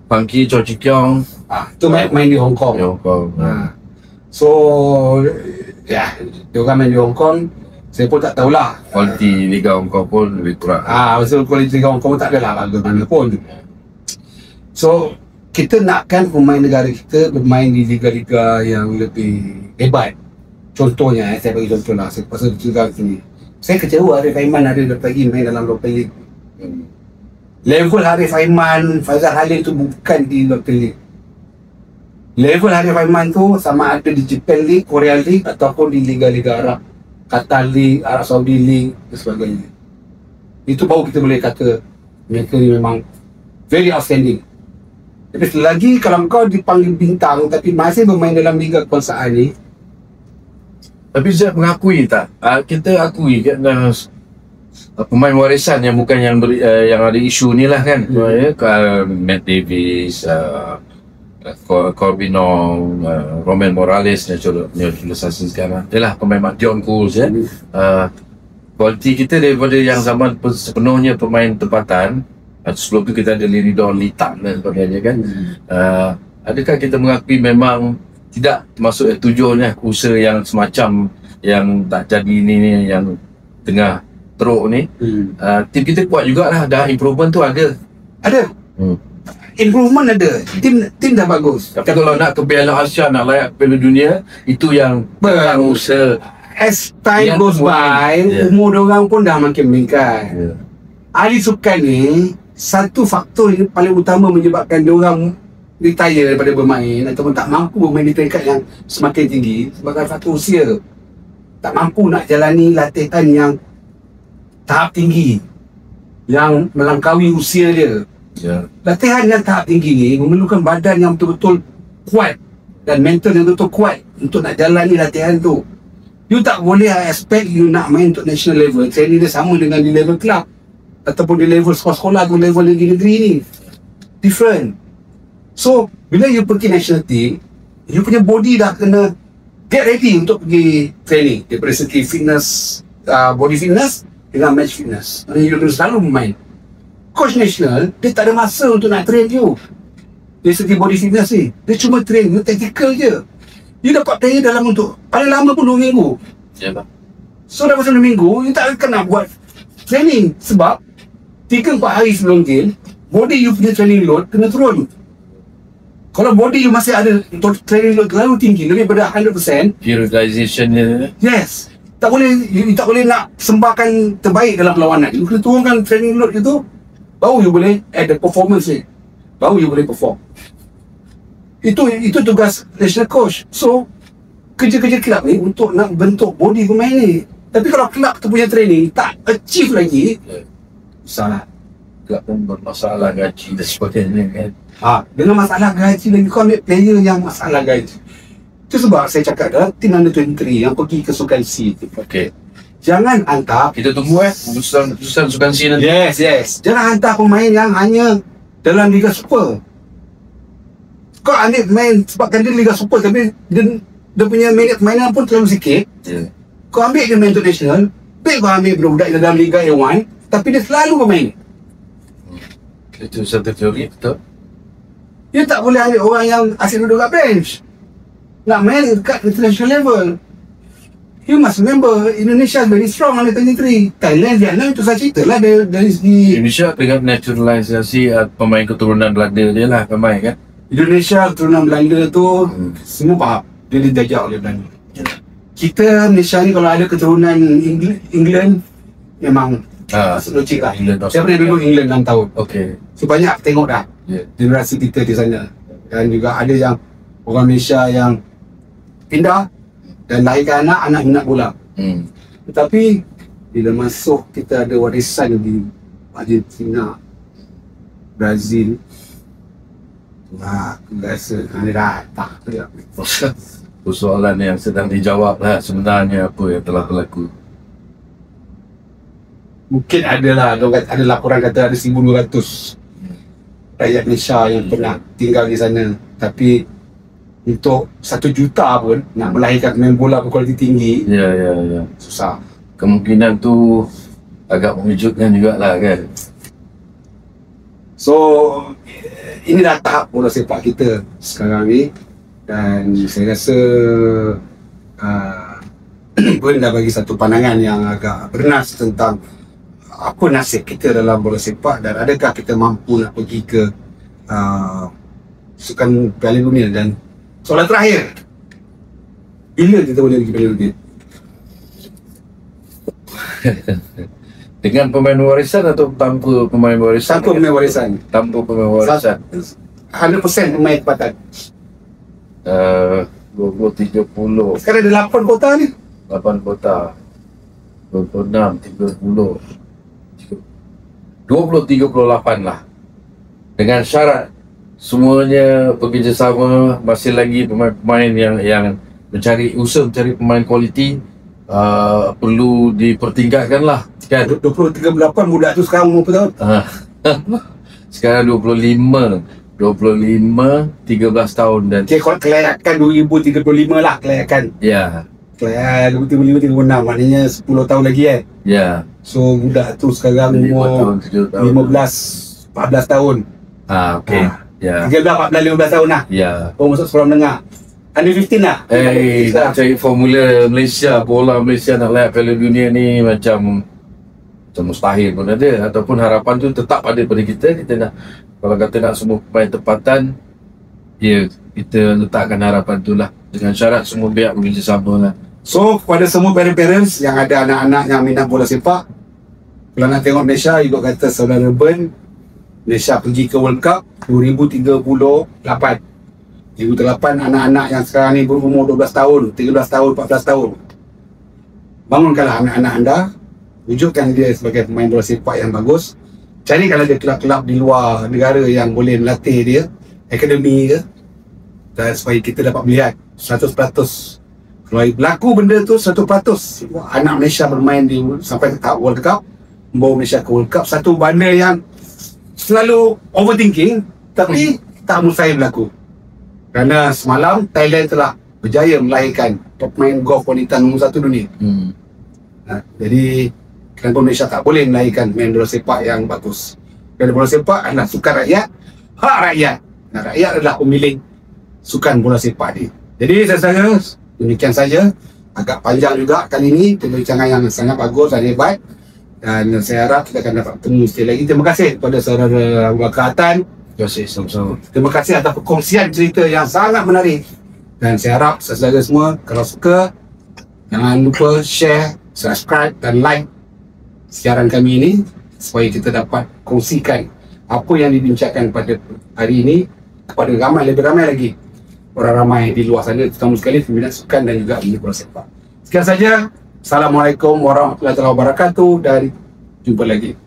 Funky, Chow Chi Kiong. Itu main di Hong Kong. So, dia orang main di Hong Kong. Saya pun tak tahulah. Kualiti Liga Hong Kong pun lebih kurang. Maksud kualiti Liga Hong Kong tak adalah bagus mana pun. So, kita nakkan pemain negara kita bermain di liga-liga yang lebih hebat. Contohnya, saya bagi contoh lah. Saya pasal juga sini. Saya kecewa Arif Aiman ada lagi main dalam local league. Level Arif Aiman, Faizal Halim tu bukan di local league. Level Arif Aiman tu sama ada di Japan League, Korea League ataupun di liga-liga Arab. Qatar League, Arab Saudi League dan sebagainya. Itu baru kita boleh kata mereka ni memang very outstanding. Tapi selagi kalau kau dipanggil bintang tapi masih bermain dalam liga kebangsaan ni. Tapi saya mengakui tak, kita akui kan pemain warisan yang bukan yang ada isu ni lah kan. Matt Davis, Corbinong, Roman Morales naturalisasi sekarang. Itulah pemain John Cools ya. Kualiti kita daripada yang zaman sepenuhnya pemain tempatan. Sebelum tu kita ada Liridor, Litan dan sebagainya kan. Adakah kita mengakui memang tidak termasuk tujuannya usaha yang semacam yang tak jadi ni yang tengah teruk ni. Tim kita kuat jugalah, dah improvement tu ada. Improvement ada. Tim dah bagus. Tapi kalau nak ke Piala Asia, nak layak Piala Dunia, itu yang usaha. As time goes by, umur diorang pun dah makin meningkat. Ahli sukan ni, satu faktor yang paling utama menyebabkan diorang retire daripada bermain ataupun tak mampu bermain di peringkat yang semakin tinggi sebagai faktor usia. Tak mampu nak jalani latihan yang tahap tinggi, yang melangkaui usia dia. Latihan yang tahap tinggi ni memerlukan badan yang betul-betul kuat, dan mental yang betul kuat untuk nak jalani latihan tu. You tak boleh expect you nak main untuk national level, training dia sama dengan di level club ataupun di level sekolah-sekolah atau level negeri ni. Different. So, bila you pergi national team, you punya body dah kena get ready untuk pergi training. Daripada segi fitness, body fitness dengan match fitness. You kena selalu bermain. Coach national, dia tak ada masa untuk nak train you. Dari segi body fitness ni, dia cuma train you tactical je. You dapat player dalam untuk paling lama pun 2 minggu. Ya, So dah pasal 2 minggu, you tak akan nak buat training. Sebab 3-4 hari sebelum game, body you punya training load kena turun. Kalau body you masih ada training load terlalu tinggi, lebih daripada 100%, periodization dia. yes, tak boleh, you tak boleh nak sembahkan terbaik dalam perlawanan. You kena turunkan training load itu, baru you boleh add the performance ni. Baru you boleh perform. Itu tugas national coach. So, kerja-kerja kelab ni untuk nak bentuk body pemain ni. Tapi kalau kelab tu punya training tak achieve lagi, salah. Kelab pun bermasalah gaji dan sebagainya kan. Dengan masalah gaji lagi, kau ambil player yang masalah gaji. Itu sebab saya cakap dah, tim under 23 yang pergi ke Sukan C tu. Okey. Jangan hantar. Kita tunggu keputusan Sukan C nanti. Yes. Jangan hantar pemain yang hanya dalam Liga Super. Kau ambil pemain sebabkan dia Liga Super tapi dia punya minit permainan pun terlalu sikit. Ya. Kau ambil dia main untuk nasional, baik kau ambil budak-budak dalam Liga A1, tapi dia selalu bermain. Itu satu teori, betul? You tak boleh ambil orang yang asyik duduk kat bench. Nak main dekat international level. You must remember, Indonesia is very strong under 23. Thailand, Vietnam itu saya cerita lah dari segi Indonesia dengan naturalisasi pemain keturunan Belanda dia lah pemain kan. Indonesia, keturunan Belanda tu semua faham. Dia dijajah oleh Belanda. Kita Malaysia ni kalau ada keturunan England memang logik lah. Saya pernah duduk England 6 tahun. Okey. So banyak tengok dah generasi kita di sana. Dan juga ada yang orang Malaysia yang pindah dan lahirkan anak minat bola. Tetapi bila masuk kita ada warisan di Argentina, Brazil, aku rasa ada datang tu. Persoalan yang sedang dijawab lah sebenarnya apa yang telah berlaku. Mungkin ada laporan kata ada 1,200 rakyat Malaysia yang pernah tinggal di sana. Tapi untuk 1 juta pun nak melahirkan pemain bola berkualiti tinggi, Ya. susah. Kemungkinan tu agak mengejutkan jugalah kan. So ini dah tahap bola sepak kita sekarang ni. Dan saya rasa pun dah bagi satu pandangan yang agak bernas tentang apa nasib kita dalam bola sepak dan adakah kita mampu nak pergi ke Sukan Piala Dunia. Dan soalan terakhir, bila kita boleh pergi Piala Dunia? Dengan pemain warisan atau tanpa pemain warisan? Tanpa pemain warisan. Tanpa pemain warisan. 100% pemain tempatan. 20-30. Sekarang ada 8 kota ni. 8 kota. 26, 30. 20-38 lah. Dengan syarat semuanya bekerjasama, masih lagi pemain-pemain yang mencari pemain kualiti perlu dipertingkatkan lah kan. 20-38 budak tu sekarang umur berapa tahun? Sekarang 13 tahun dan Kelayakan 2035 lah kelayakan. ya. Kelayakan 2035, 36 maknanya 10 tahun lagi Ya. So budak tu sekarang 5 umur tahun, 7 tahun. 15, 14 tahun. Okey. Ya. 13, 14, 15 tahun lah. Ya. Masuk sekolah menengah. Under 15 lah. Nak cari formula Malaysia, bola Malaysia nak layak Piala Dunia ni macam mustahil pun ada. Ataupun harapan tu tetap ada pada kita. Kita nak, kalau kata nak semua pemain tempatan, ya kita letakkan harapan tu lah. Dengan syarat semua pihak bekerjasama lah. So kepada semua parents yang ada anak-anak yang minat bola sepak, kalau nak tengok Malaysia, ibu kata saudara Ben, Malaysia pergi ke World Cup 2038. 2008 anak-anak yang sekarang ni berumur 12 tahun, 13 tahun, 14 tahun. Bangunkanlah anak-anak anda, wujudkan dia sebagai pemain bola sepak yang bagus. Carikanlah dia kelab-kelab di luar negara yang boleh melatih dia, akademi ke. dan supaya kita dapat melihat 100%. Kalau berlaku benda tu 100%, anak Malaysia bermain sampai ke tahap World Cup, membawa Malaysia ke World Cup, satu benda yang selalu overthinking tapi tak mustahil berlaku. Kerana semalam Thailand telah berjaya melahirkan pemain golf wanita nombor 1 dunia. Jadi kenapa Malaysia tak boleh melahirkan main bola sepak yang bagus? Kerana bola sepak adalah sukan rakyat, hak rakyat. Dan rakyat adalah pemilik sukan bola sepak ni. Jadi saya demikian saja. Agak panjang juga kali ini, perbincangan yang sangat bagus dan hebat. Dan saya harap kita akan dapat bertemu sekali lagi. Terima kasih kepada saudara Abu Bakar Atan. Terima kasih, sama-sama. Terima kasih atas perkongsian cerita yang sangat menarik. Dan saya harap saudara semua kalau suka, jangan lupa share, subscribe dan like siaran kami ini supaya kita dapat kongsikan apa yang dibincangkan pada hari ini kepada lebih ramai lagi orang ramai di luar sana, terutama sekali peminat sukan dan juga peminat bola sepak. Sekian saja. Assalamualaikum warahmatullahi wabarakatuh dan jumpa lagi.